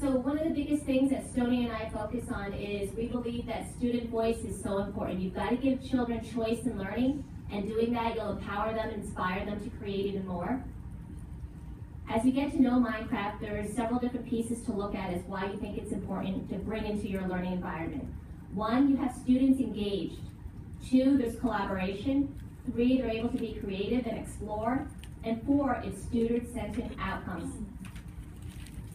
So one of the biggest things that Stony and I focus on is we believe that student voice is so important. You've got to give children choice in learning, and doing that, you'll empower them, inspire them to create even more. As you get to know Minecraft, there's several different pieces to look at as why you think it's important to bring into your learning environment. 1, you have students engaged. 2, there's collaboration. 3, they're able to be creative and explore. And 4, it's student-centered outcomes.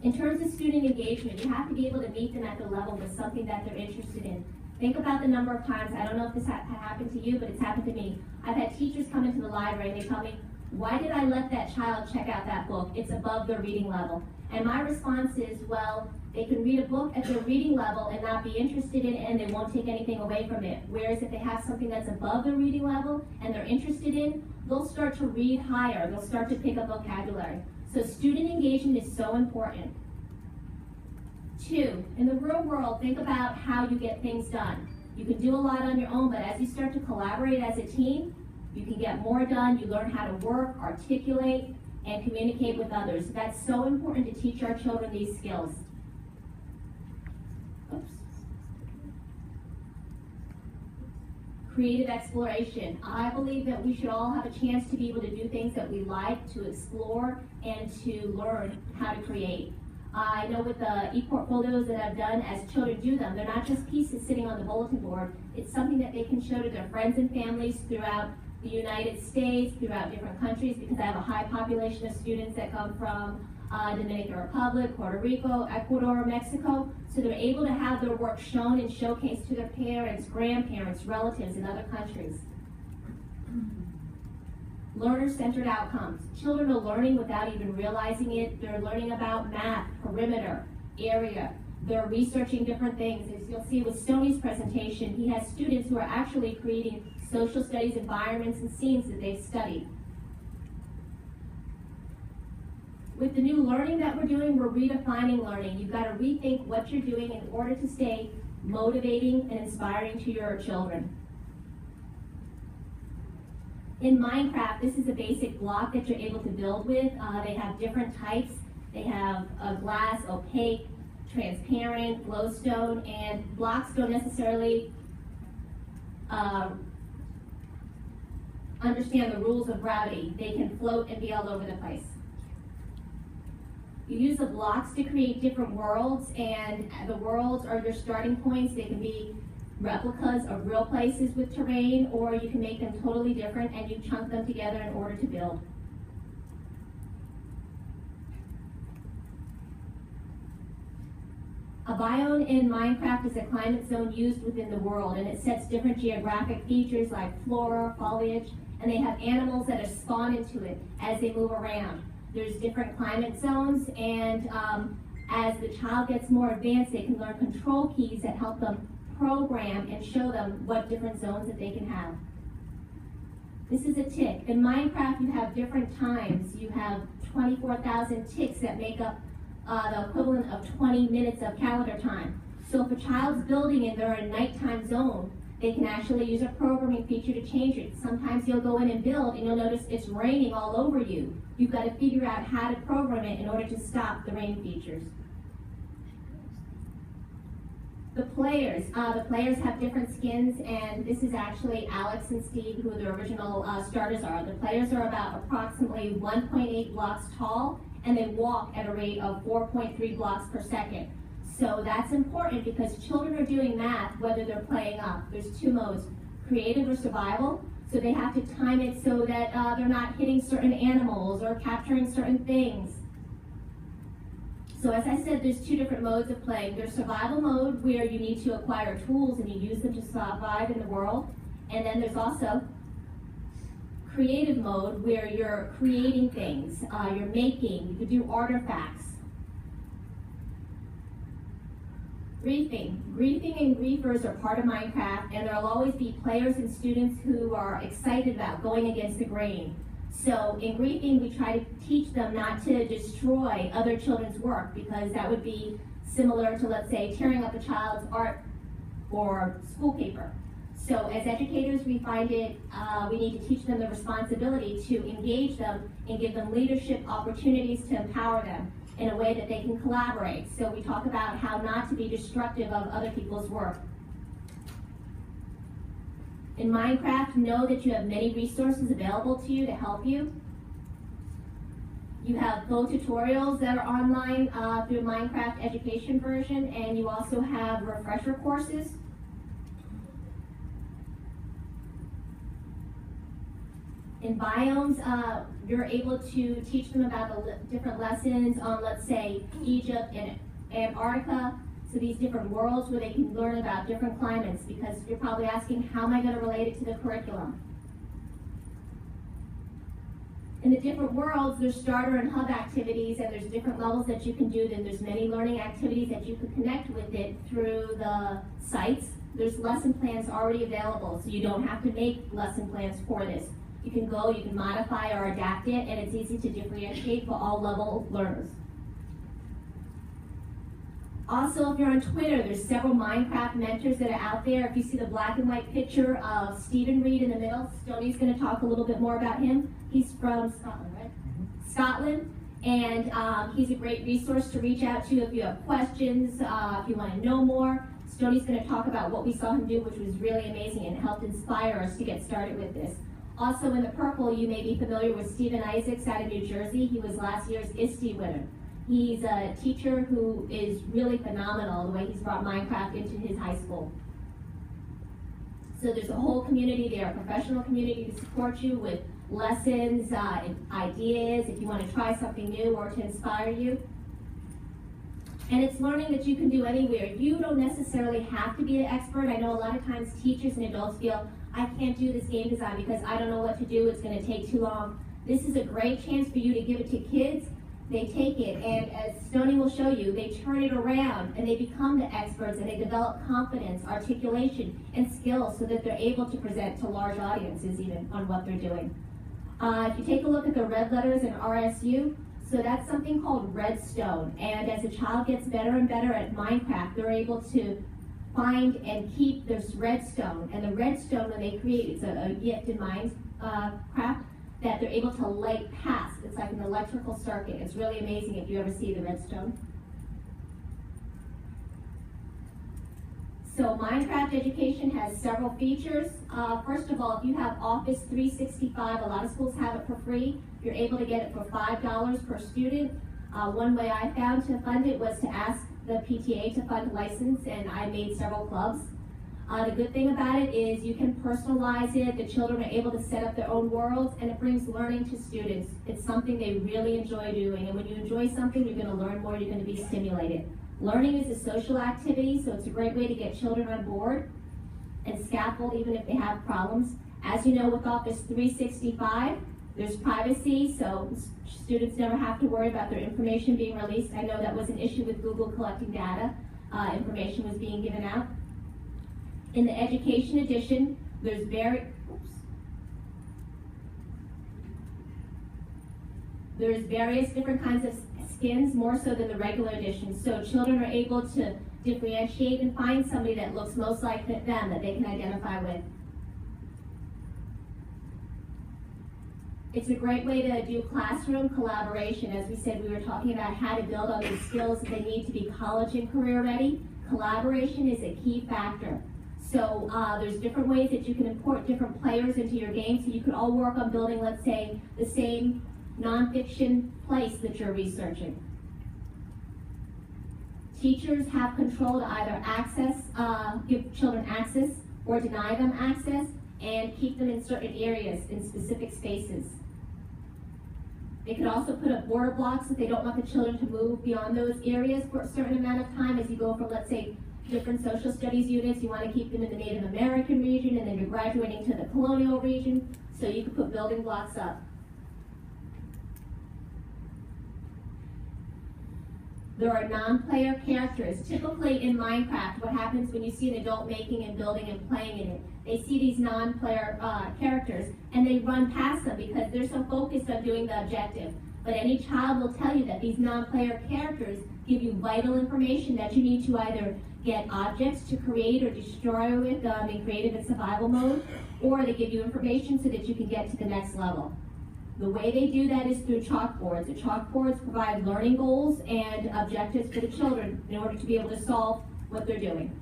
In terms of student engagement, you have to be able to meet them at the level with something that they're interested in. Think about the number of times, I don't know if this happened to you, but it's happened to me. I've had teachers come into the library and they tell me, why did I let that child check out that book? It's above their reading level. And my response is, well, they can read a book at their reading level and not be interested in it, and they won't take anything away from it. Whereas if they have something that's above their reading level and they're interested in, they'll start to read higher. They'll start to pick up vocabulary. So student engagement is so important. 2, in the real world, think about how you get things done. You can do a lot on your own, but as you start to collaborate as a team, you can get more done. You learn how to work, articulate, and communicate with others. That's so important to teach our children these skills. Oops. Creative exploration. I believe that we should all have a chance to be able to do things that we like, to explore, and to learn how to create. I know with the e-portfolios that I've done, as children do them, they're not just pieces sitting on the bulletin board. It's something that they can show to their friends and families throughout the United States, throughout different countries, because I have a high population of students that come from Dominican Republic, Puerto Rico, Ecuador, Mexico. So they're able to have their work shown and showcased to their parents, grandparents, relatives in other countries. Learner-centered outcomes. Children are learning without even realizing it. They're learning about math, perimeter, area. They're researching different things. As you'll see with Stony's presentation, he has students who are actually creating social studies environments and scenes that they've studied. With the new learning that we're doing, we're redefining learning. You've got to rethink what you're doing in order to stay motivating and inspiring to your children. In Minecraft, this is a basic block that you're able to build with. They have different types. They have a glass, opaque, transparent, glowstone, and blocks don't necessarily understand the rules of gravity. They can float and be all over the place. You use the blocks to create different worlds, and the worlds are your starting points. They can be replicas of real places with terrain, or you can make them totally different and you chunk them together in order to build. A biome in Minecraft is a climate zone used within the world, and it sets different geographic features like flora, foliage, and they have animals that are spawned into it as they move around. There's different climate zones, and as the child gets more advanced, they can learn control keys that help them program and show them what different zones that they can have. This is a tick. In Minecraft, you have different times. You have 24,000 ticks that make up the equivalent of 20 minutes of calendar time. So if a child's building and they're in a nighttime zone, they can actually use a programming feature to change it. Sometimes you'll go in and build and you'll notice it's raining all over you. You've got to figure out how to program it in order to stop the rain features. The players have different skins, and this is actually Alex and Steve, who the original starters are. The players are about approximately 1.8 blocks tall, and they walk at a rate of 4.3 blocks per second. So that's important because children are doing math whether they're playing up. There's 2 modes, creative or survival. So they have to time it so that they're not hitting certain animals or capturing certain things. So as I said, there's 2 different modes of playing. There's survival mode, where you need to acquire tools and you use them to survive in the world. And then there's also creative mode, where you're creating things, you're making, you could do artifacts. Griefing. Griefing and griefers are part of Minecraft, and there'll always be players and students who are excited about going against the grain. So in griefing, we try to teach them not to destroy other children's work, because that would be similar to, let's say, tearing up a child's art or school paper. So as educators, we find it, we need to teach them the responsibility to engage them and give them leadership opportunities to empower them. in a way that they can collaborate. So we talk about how not to be destructive of other people's work. In Minecraft, know that you have many resources available to you to help you. You have full tutorials that are online through Minecraft education version, and you also have refresher courses. In Biomes, you're able to teach them about the different lessons on, let's say, Egypt and Antarctica, so these different worlds where they can learn about different climates, because you're probably asking, how am I going to relate it to the curriculum? In the different worlds, there's starter and hub activities, and there's different levels that you can do. Then there's many learning activities that you can connect with it through the sites. There's lesson plans already available, so you don't have to make lesson plans for this. You can go, you can modify or adapt it, and it's easy to differentiate for all level learners. Also, if you're on Twitter, there's several Minecraft mentors that are out there. If you see the black and white picture of Stephen Reed in the middle, Stoney's going to talk a little bit more about him. He's from Scotland, right? Mm-hmm. Scotland, and he's a great resource to reach out to if you have questions, if you want to know more. Stoney's going to talk about what we saw him do, which was really amazing and helped inspire us to get started with this. Also in the purple, you may be familiar with Stephen Isaacs out of New Jersey. He was last year's ISTE winner. He's a teacher who is really phenomenal, the way he's brought Minecraft into his high school. So there's a whole community there, a professional community to support you with lessons, ideas, if you want to try something new or to inspire you. And it's learning that you can do anywhere. You don't necessarily have to be an expert. I know a lot of times teachers and adults feel, I can't do this game design because I don't know what to do, it's going to take too long. This is a great chance for you to give it to kids. They take it, and as Stoney will show you, they turn it around and they become the experts, and they develop confidence, articulation, and skills so that they're able to present to large audiences even on what they're doing. If you take a look at the red letters in RSU, so that's something called Redstone, and as a child gets better and better at Minecraft, they're able to find and keep this redstone. And the redstone, when they create, it's a gift in Minecraft, that they're able to light past. It's like an electrical circuit. It's really amazing if you ever see the redstone. So Minecraft education has several features. First of all, if you have Office 365, a lot of schools have it for free. You're able to get it for $5 per student. One way I found to fund it was to ask the PTA to fund a license, and I made several clubs. The good thing about it is you can personalize it. The children are able to set up their own worlds, and it brings learning to students. It's something they really enjoy doing, and when you enjoy something, you're going to learn more, you're going to be stimulated. Learning is a social activity, so it's a great way to get children on board and scaffold even if they have problems. As you know, with Office 365, there's privacy, so students never have to worry about their information being released. I know that was an issue with Google collecting data. Information was being given out. In the Education Edition, there's various different kinds of skins, more so than the regular edition. So children are able to differentiate and find somebody that looks most like them that they can identify with. It's a great way to do classroom collaboration. As we said, we were talking about how to build on these skills that they need to be college and career ready. Collaboration is a key factor. So there's different ways that you can import different players into your game, so you could all work on building, let's say, the same nonfiction place that you're researching. Teachers have control to either give children access or deny them access, and keep them in certain areas, in specific spaces. They could also put up border blocks if they don't want the children to move beyond those areas for a certain amount of time. As you go from, let's say, different social studies units, you want to keep them in the Native American region, and then you're graduating to the colonial region, so you could put building blocks up. There are non-player characters. Typically in Minecraft, what happens when you see an adult making and building and playing in it, they see these non-player characters and they run past them because they're so focused on doing the objective. But any child will tell you that these non-player characters give you vital information that you need to either get objects to create or destroy with in creative and survival mode, or they give you information so that you can get to the next level. The way they do that is through chalkboards. The chalkboards provide learning goals and objectives for the children in order to be able to solve what they're doing.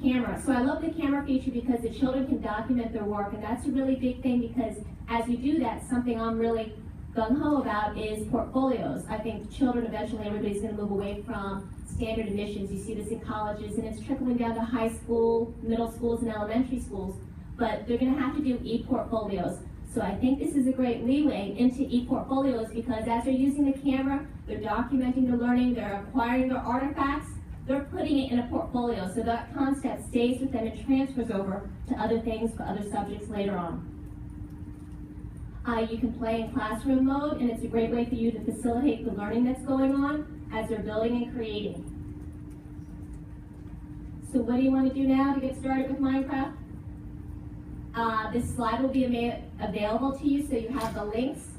Camera. So I love the camera feature because the children can document their work, and that's a really big thing because as you do that, something I'm really gung-ho about is portfolios. I think children, eventually everybody's going to move away from standard admissions. You see this in colleges, and it's trickling down to high school, middle schools, and elementary schools. But they're going to have to do e-portfolios. So I think this is a great leeway into e-portfolios because as they're using the camera, they're documenting their learning, they're acquiring their artifacts, they're putting it in a portfolio. So that concept stays with them and transfers over to other things for other subjects later on. You can play in classroom mode, and it's a great way for you to facilitate the learning that's going on as they're building and creating. So what do you want to do now to get started with Minecraft? This slide will be available to you, so you have the links